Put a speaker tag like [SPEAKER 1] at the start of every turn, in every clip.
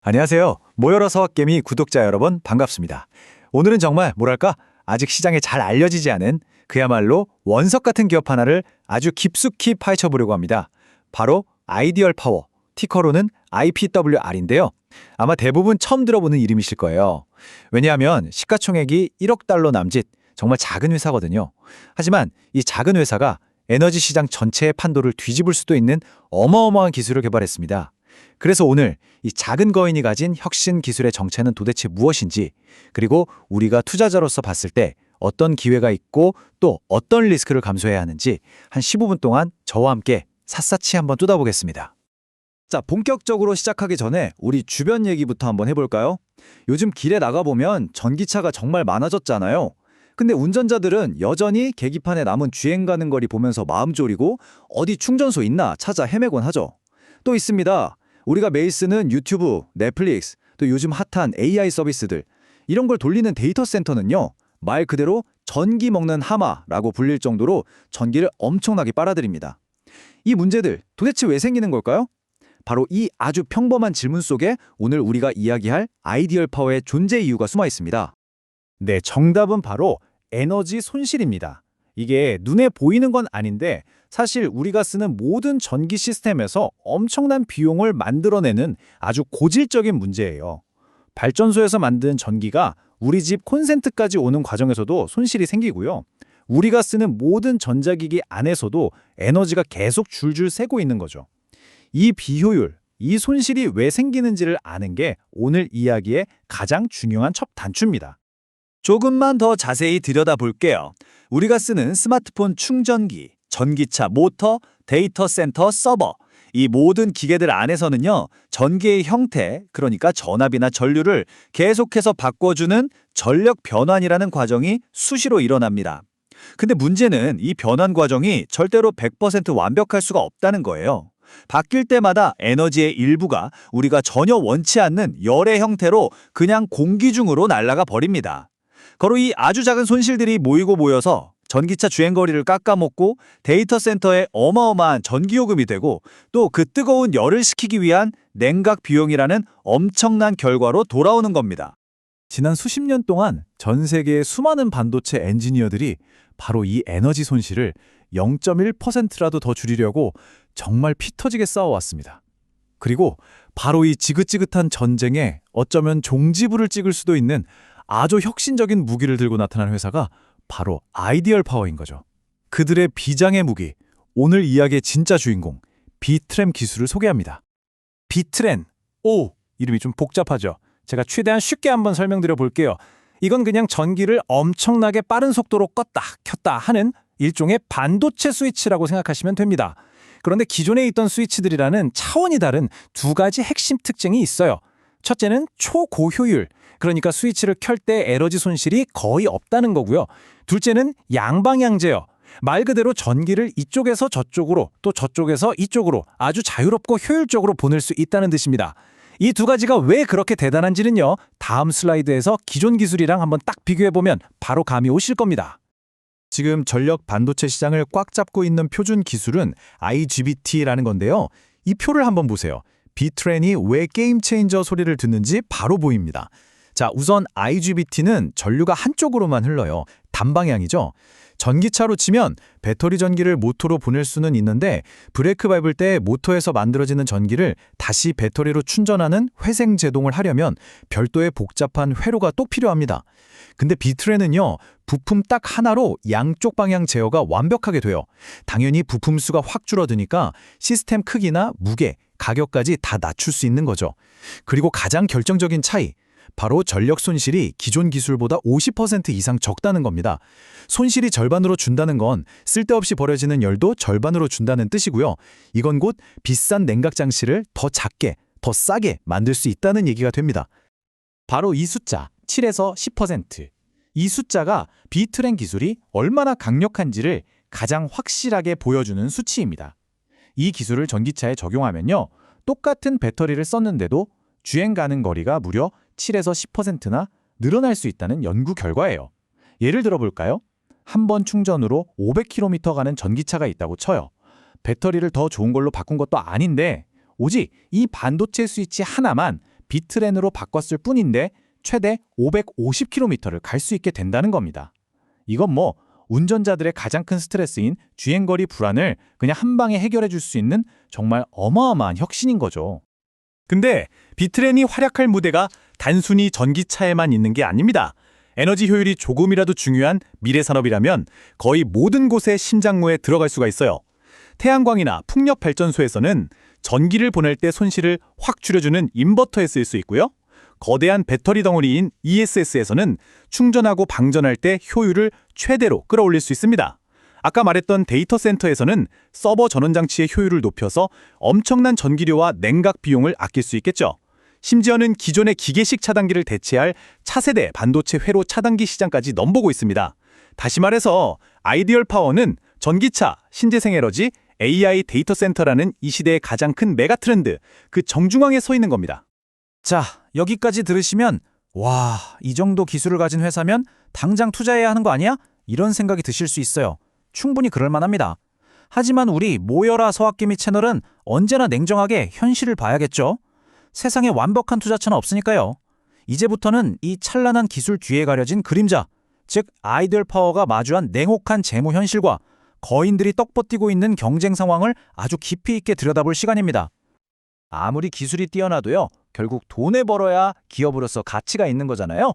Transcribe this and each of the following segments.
[SPEAKER 1] 안녕하세요. 모여라서 학개미 구독자 여러분 반갑습니다. 오늘은 정말 뭐랄까 아직 시장에 잘 알려지지 않은 그야말로 원석 같은 기업 하나를 아주 깊숙이 파헤쳐보려고 합니다. 바로 아이디얼 파워, 티커로는 IPWR인데요. 아마 대부분 처음 들어보는 이름이실 거예요. 왜냐하면 시가총액이 1억 달러 남짓, 정말 작은 회사거든요. 하지만 이 작은 회사가 에너지 시장 전체의 판도를 뒤집을 수도 있는 어마어마한 기술을 개발했습니다. 그래서 오늘 이 작은 거인이 가진 혁신 기술의 정체는 도대체 무엇인지, 그리고 우리가 투자자로서 봤을 때 어떤 기회가 있고 또 어떤 리스크를 감수해야 하는지 한 15분 동안 저와 함께 샅샅이 한번 뜯어보겠습니다. 자, 본격적으로 시작하기 전에 우리 주변 얘기부터 한번 해볼까요? 요즘 길에 나가보면 전기차가 정말 많아졌잖아요. 근데 운전자들은 여전히 계기판에 남은 주행 가는 거리 보면서 마음 졸이고 어디 충전소 있나 찾아 헤매곤 하죠. 또 있습니다. 우리가 매일 쓰는 유튜브, 넷플릭스, 또 요즘 핫한 AI 서비스들, 이런 걸 돌리는 데이터 센터는요, 말 그대로 전기 먹는 하마라고 불릴 정도로 전기를 엄청나게 빨아들입니다. 이 문제들 도대체 왜 생기는 걸까요? 바로 이 아주 평범한 질문 속에 오늘 우리가 이야기할 아이디얼 파워의 존재 이유가 숨어 있습니다.
[SPEAKER 2] 네, 정답은 바로 에너지 손실입니다. 이게 눈에 보이는 건 아닌데 사실 우리가 쓰는 모든 전기 시스템에서 엄청난 비용을 만들어내는 아주 고질적인 문제예요. 발전소에서 만든 전기가 우리 집 콘센트까지 오는 과정에서도 손실이 생기고요. 우리가 쓰는 모든 전자기기 안에서도 에너지가 계속 줄줄 새고 있는 거죠. 이 비효율, 이 손실이 왜 생기는지를 아는 게 오늘 이야기의 가장 중요한 첫 단추입니다.
[SPEAKER 1] 조금만 더 자세히 들여다볼게요. 우리가 쓰는 스마트폰 충전기, 전기차 모터, 데이터 센터 서버, 이 모든 기계들 안에서는요, 전기의 형태, 그러니까 전압이나 전류를 계속해서 바꿔주는 전력 변환이라는 과정이 수시로 일어납니다. 근데 문제는 이 변환 과정이 절대로 100% 완벽할 수가 없다는 거예요. 바뀔 때마다 에너지의 일부가 우리가 전혀 원치 않는 열의 형태로 그냥 공기 중으로 날아가 버립니다. 바로 이 아주 작은 손실들이 모이고 모여서 전기차 주행거리를 깎아먹고 데이터 센터에 어마어마한 전기요금이 되고 또 그 뜨거운 열을 식히기 위한 냉각 비용이라는 엄청난 결과로 돌아오는 겁니다.
[SPEAKER 2] 지난 수십 년 동안 전 세계의 수많은 반도체 엔지니어들이 바로 이 에너지 손실을 0.1%라도 더 줄이려고 정말 피 터지게 싸워왔습니다. 그리고 바로 이 지긋지긋한 전쟁에 어쩌면 종지부를 찍을 수도 있는 아주 혁신적인 무기를 들고 나타난 회사가 바로 아이디얼 파워인 거죠. 그들의 비장의 무기, 오늘 이야기의 진짜 주인공, 비트램 기술을 소개합니다. 비트램, 이름이 좀 복잡하죠. 제가 최대한 쉽게 한번 설명드려 볼게요. 이건 그냥 전기를 엄청나게 빠른 속도로 껐다 켰다 하는 일종의 반도체 스위치라고 생각하시면 됩니다. 그런데 기존에 있던 스위치들이라는 차원이 다른 두 가지 핵심 특징이 있어요. 첫째는 초고효율, 그러니까 스위치를 켤 때 에너지 손실이 거의 없다는 거고요. 둘째는 양방향 제어, 말 그대로 전기를 이쪽에서 저쪽으로 또 저쪽에서 이쪽으로 아주 자유롭고 효율적으로 보낼 수 있다는 뜻입니다. 이 두 가지가 왜 그렇게 대단한지는요, 다음 슬라이드에서 기존 기술이랑 한번 딱 비교해보면 바로 감이 오실 겁니다.
[SPEAKER 1] 지금 전력 반도체 시장을 꽉 잡고 있는 표준 기술은 IGBT라는 건데요. 이 표를 한번 보세요. 비트렌이 왜 게임 체인저 소리를 듣는지 바로 보입니다. 자, 우선 IGBT는 전류가 한쪽으로만 흘러요. 단방향이죠. 전기차로 치면 배터리 전기를 모터로 보낼 수는 있는데 브레이크 밟을 때 모터에서 만들어지는 전기를 다시 배터리로 충전하는 회생 제동을 하려면 별도의 복잡한 회로가 또 필요합니다. 근데 비트렌은요, 부품 딱 하나로 양쪽 방향 제어가 완벽하게 돼요. 당연히 부품 수가 확 줄어드니까 시스템 크기나 무게, 가격까지 다 낮출 수 있는 거죠. 그리고 가장 결정적인 차이, 바로 전력 손실이 기존 기술보다 50% 이상 적다는 겁니다. 손실이 절반으로 준다는 건 쓸데없이 버려지는 열도 절반으로 준다는 뜻이고요. 이건 곧 비싼 냉각 장치를 더 작게, 더 싸게 만들 수 있다는 얘기가 됩니다. 바로 이 숫자, 7에서 10%. 이 숫자가 비트렌 기술이 얼마나 강력한지를 가장 확실하게 보여주는 수치입니다. 이 기술을 전기차에 적용하면요, 똑같은 배터리를 썼는데도 주행 가는 거리가 무려 7에서 10%나 늘어날 수 있다는 연구 결과예요. 예를 들어 볼까요? 한 번 충전으로 500km 가는 전기차가 있다고 쳐요. 배터리를 더 좋은 걸로 바꾼 것도 아닌데 오직 이 반도체 스위치 하나만
[SPEAKER 2] 비트렌으로 바꿨을 뿐인데 최대 550km를 갈 수 있게 된다는 겁니다. 이건 뭐 운전자들의 가장 큰 스트레스인 주행거리 불안을 그냥 한 방에 해결해 줄 수 있는 정말 어마어마한 혁신인 거죠.
[SPEAKER 1] 근데 비트렌이 활약할 무대가 단순히 전기차에만 있는 게 아닙니다. 에너지 효율이 조금이라도 중요한 미래 산업이라면 거의 모든 곳에 심장무에 들어갈 수가 있어요. 태양광이나 풍력 발전소에서는 전기를 보낼 때 손실을 확 줄여주는 인버터에 쓰일 수 있고요. 거대한 배터리 덩어리인 ESS에서는 충전하고 방전할 때 효율을 최대로 끌어올릴 수 있습니다. 아까 말했던 데이터 센터에서는 서버 전원 장치의 효율을 높여서 엄청난 전기료와 냉각 비용을 아낄 수 있겠죠. 심지어는 기존의 기계식 차단기를 대체할 차세대 반도체 회로 차단기 시장까지 넘보고 있습니다. 다시 말해서 아이디얼 파워는 전기차, 신재생 에너지, AI 데이터 센터라는 이 시대의 가장 큰 메가 트렌드, 그 정중앙에 서 있는 겁니다.
[SPEAKER 2] 자, 여기까지 들으시면 와, 이 정도 기술을 가진 회사면 당장 투자해야 하는 거 아니야? 이런 생각이 드실 수 있어요. 충분히 그럴 만합니다. 하지만 우리 모여라 서학개미 채널은 언제나 냉정하게 현실을 봐야겠죠. 세상에 완벽한 투자처는 없으니까요. 이제부터는 이 찬란한 기술 뒤에 가려진 그림자, 즉 아이디얼 파워가 마주한 냉혹한 재무 현실과 거인들이 떡버티고 있는 경쟁 상황을 아주 깊이 있게 들여다볼 시간입니다. 아무리 기술이 뛰어나도요, 결국 돈을 벌어야 기업으로서 가치가 있는 거잖아요.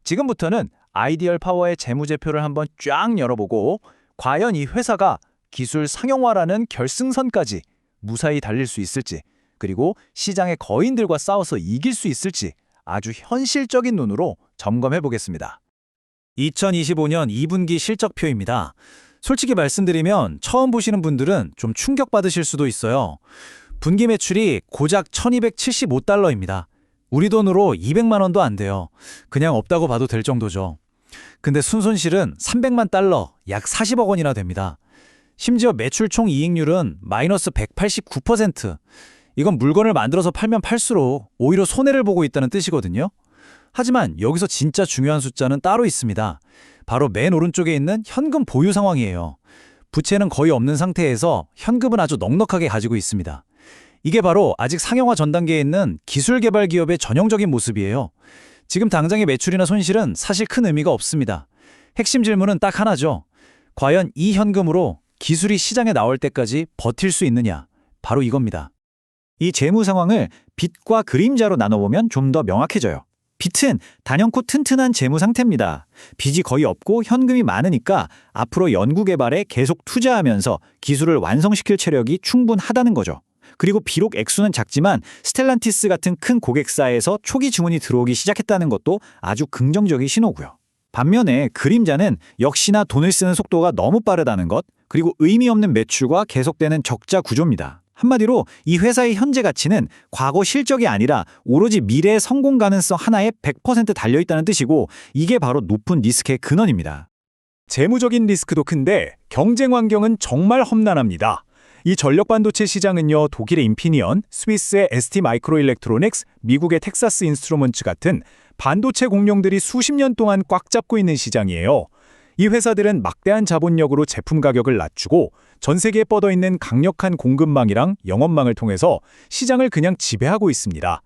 [SPEAKER 2] 지금부터는 아이디얼 파워의 재무제표를 한번 쫙 열어보고 과연 이 회사가 기술 상용화라는 결승선까지 무사히 달릴 수 있을지, 그리고 시장의 거인들과 싸워서 이길 수 있을지 아주 현실적인 눈으로 점검해 보겠습니다. 2025년 2분기 실적표입니다. 솔직히 말씀드리면 처음 보시는 분들은 좀 충격받으실 수도 있어요. 분기 매출이 고작 1275달러입니다. 우리 돈으로 200만 원도 안 돼요. 그냥 없다고 봐도 될 정도죠. 근데 순손실은 300만 달러, 약 40억 원이나 됩니다. 심지어 매출 총 이익률은 마이너스 189%. 이건 물건을 만들어서 팔면 팔수록 오히려 손해를 보고 있다는 뜻이거든요. 하지만 여기서 진짜 중요한 숫자는 따로 있습니다. 바로 맨 오른쪽에 있는 현금 보유 상황이에요. 부채는 거의 없는 상태에서 현금은 아주 넉넉하게 가지고 있습니다. 이게 바로 아직 상용화 전 단계에 있는 기술 개발 기업의 전형적인 모습이에요. 지금 당장의 매출이나 손실은 사실 큰 의미가 없습니다. 핵심 질문은 딱 하나죠. 과연 이 현금으로 기술이 시장에 나올 때까지 버틸 수 있느냐? 바로 이겁니다. 이 재무 상황을 빛과 그림자로 나눠보면 좀 더 명확해져요. 빛은 단연코 튼튼한 재무 상태입니다. 빚이 거의 없고 현금이 많으니까 앞으로 연구 개발에 계속 투자하면서 기술을 완성시킬 체력이 충분하다는 거죠. 그리고 비록 액수는 작지만 스텔란티스 같은 큰 고객사에서 초기 주문이 들어오기 시작했다는 것도 아주 긍정적인 신호고요. 반면에 그림자는 역시나 돈을 쓰는 속도가 너무 빠르다는 것, 그리고 의미 없는 매출과 계속되는 적자 구조입니다. 한마디로 이 회사의 현재 가치는 과거 실적이 아니라 오로지 미래의 성공 가능성 하나에 100% 달려있다는 뜻이고, 이게 바로 높은 리스크의 근원입니다.
[SPEAKER 1] 재무적인 리스크도 큰데 경쟁 환경은 정말 험난합니다. 이 전력 반도체 시장은요, 독일의 인피니언, 스위스의 ST 마이크로일렉트로닉스, 미국의 텍사스 인스트루먼츠 같은 반도체 공룡들이 수십 년 동안 꽉 잡고 있는 시장이에요. 이 회사들은 막대한 자본력으로 제품 가격을 낮추고 전 세계에 뻗어있는 강력한 공급망이랑 영업망을 통해서 시장을 그냥 지배하고 있습니다.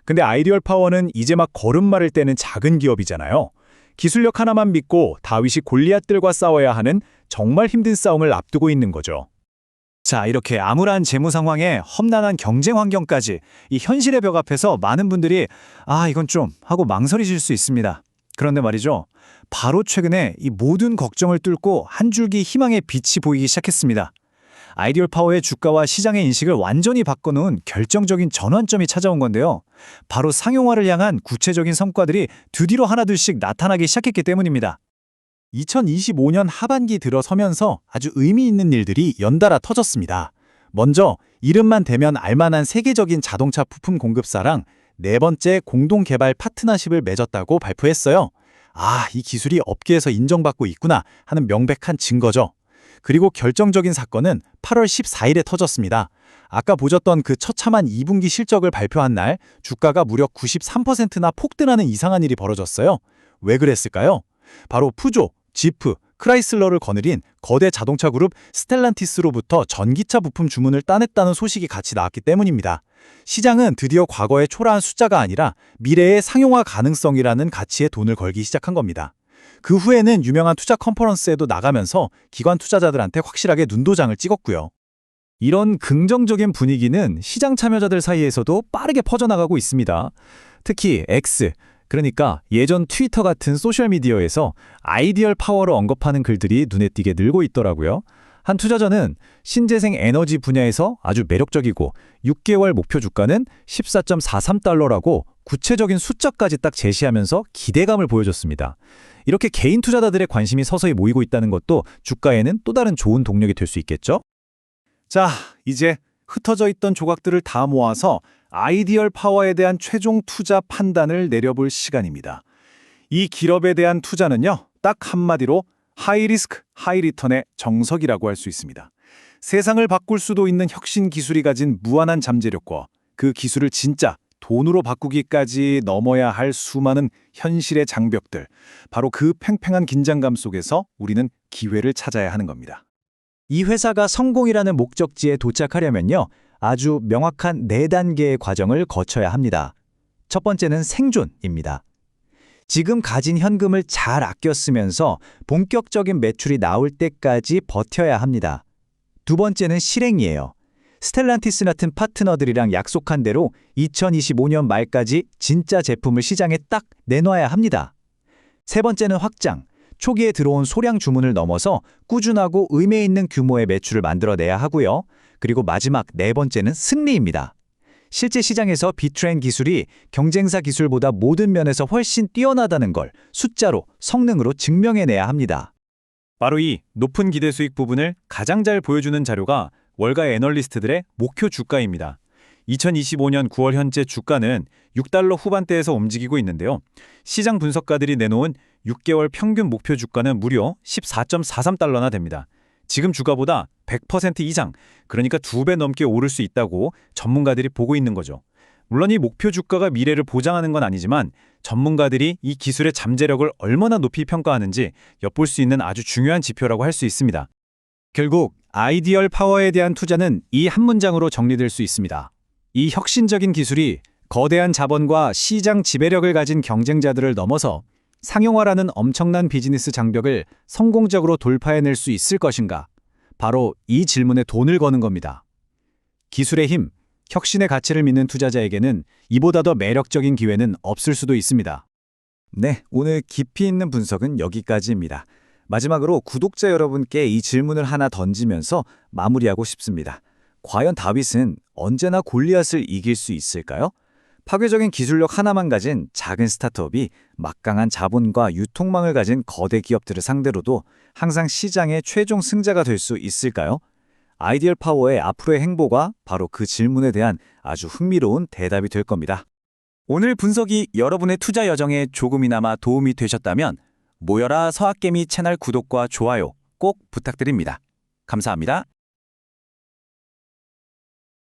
[SPEAKER 1] 근데 아이디얼 파워는 이제 막 걸음마를 떼는 작은 기업이잖아요. 기술력 하나만 믿고 다윗이 골리앗들과 싸워야 하는 정말 힘든 싸움을 앞두고 있는 거죠.
[SPEAKER 2] 자, 이렇게 암울한 재무 상황에 험난한 경쟁 환경까지 이 현실의 벽 앞에서 많은 분들이 이건 좀 하고 망설이실 수 있습니다. 그런데 말이죠. 바로 최근에 이 모든 걱정을 뚫고 한 줄기 희망의 빛이 보이기 시작했습니다. 아이디얼 파워의 주가와 시장의 인식을 완전히 바꿔놓은 결정적인 전환점이 찾아온 건데요. 바로 상용화를 향한 구체적인 성과들이 드디어 하나둘씩 나타나기 시작했기 때문입니다.
[SPEAKER 1] 2025년 하반기 들어서면서 아주 의미 있는 일들이 연달아 터졌습니다. 먼저 이름만 대면 알만한 세계적인 자동차 부품 공급사랑 네 번째 공동 개발 파트너십을 맺었다고 발표했어요. 이 기술이 업계에서 인정받고 있구나 하는 명백한 증거죠. 그리고 결정적인 사건은 8월 14일에 터졌습니다. 아까 보셨던 그 처참한 2분기 실적을 발표한 날 주가가 무려 93%나 폭등하는 이상한 일이 벌어졌어요. 왜 그랬을까요? 바로 푸조, 지프,
[SPEAKER 2] 크라이슬러를 거느린 거대 자동차 그룹 스텔란티스로부터 전기차 부품 주문을 따냈다는 소식이 같이 나왔기 때문입니다. 시장은 드디어 과거의 초라한 숫자가 아니라 미래의 상용화 가능성이라는 가치에 돈을 걸기 시작한 겁니다. 그 후에는 유명한 투자 컨퍼런스에도 나가면서 기관 투자자들한테 확실하게 눈도장을 찍었고요. 이런 긍정적인 분위기는 시장 참여자들 사이에서도 빠르게 퍼져나가고 있습니다. 특히 X, 그러니까 예전 트위터 같은 소셜미디어에서 아이디얼 파워를 언급하는 글들이 눈에 띄게 늘고 있더라고요. 한 투자자는 신재생 에너지 분야에서 아주 매력적이고 6개월 목표 주가는 14.43달러라고 구체적인 숫자까지 딱 제시하면서 기대감을 보여줬습니다. 이렇게 개인 투자자들의 관심이 서서히 모이고 있다는 것도 주가에는 또 다른 좋은 동력이 될 수 있겠죠? 자, 이제 흩어져 있던 조각들을 다 모아서 아이디얼 파워에 대한 최종 투자 판단을 내려볼 시간입니다. 이 기업에 대한 투자는요, 딱 한마디로 하이 리스크, 하이 리턴의 정석이라고 할 수 있습니다. 세상을 바꿀 수도 있는 혁신 기술이 가진 무한한 잠재력과 그 기술을 진짜 돈으로 바꾸기까지 넘어야 할 수많은 현실의 장벽들, 바로 그 팽팽한 긴장감 속에서 우리는 기회를 찾아야 하는 겁니다. 이 회사가 성공이라는 목적지에 도착하려면요, 아주 명확한 4단계의 과정을 거쳐야 합니다. 첫 번째는 생존입니다. 지금 가진 현금을 잘 아껴 쓰면서 본격적인 매출이 나올 때까지 버텨야 합니다. 두 번째는 실행이에요. 스텔란티스 같은 파트너들이랑 약속한 대로 2025년 말까지 진짜 제품을 시장에 딱 내놔야 합니다. 세 번째는 확장. 초기에 들어온 소량 주문을 넘어서 꾸준하고 의미 있는 규모의 매출을 만들어내야 하고요. 그리고 마지막 4번째는 승리입니다. 실제 시장에서 비트렌 기술이 경쟁사 기술보다 모든 면에서 훨씬 뛰어나다는 걸 숫자로, 성능으로 증명해내야 합니다. 바로 이 높은 기대 수익 부분을 가장 잘 보여주는 자료가 월가 애널리스트들의 목표 주가입니다. 2025년 9월 현재 주가는 6달러 후반대에서 움직이고 있는데요. 시장 분석가들이 내놓은 6개월 평균 목표 주가는 무려 14.43달러나 됩니다. 지금 주가보다 100% 이상, 그러니까 2배 넘게 오를 수 있다고 전문가들이 보고 있는 거죠. 물론 이 목표 주가가 미래를 보장하는 건 아니지만 전문가들이 이 기술의 잠재력을 얼마나 높이 평가하는지 엿볼 수 있는 아주 중요한 지표라고 할 수 있습니다. 결국 아이디얼 파워에 대한 투자는 이 한 문장으로 정리될 수 있습니다. 이 혁신적인 기술이 거대한 자본과 시장 지배력을 가진 경쟁자들을 넘어서 상용화라는 엄청난 비즈니스 장벽을 성공적으로 돌파해낼 수 있을 것인가? 바로 이 질문에 돈을 거는 겁니다. 기술의 힘, 혁신의 가치를 믿는 투자자에게는 이보다 더 매력적인 기회는 없을 수도 있습니다. 네, 오늘 깊이 있는 분석은 여기까지입니다. 마지막으로 구독자 여러분께 이 질문을 하나 던지면서 마무리하고 싶습니다. 과연 다윗은 언제나 골리앗을 이길 수 있을까요? 파괴적인 기술력 하나만 가진 작은 스타트업이 막강한 자본과 유통망을 가진 거대 기업들을 상대로도 항상 시장의 최종 승자가 될 수 있을까요? 아이디얼 파워의 앞으로의 행보가 바로 그 질문에 대한 아주 흥미로운 대답이 될 겁니다. 오늘 분석이 여러분의 투자 여정에 조금이나마 도움이 되셨다면 모여라 서학개미 채널 구독과 좋아요 꼭 부탁드립니다. 감사합니다.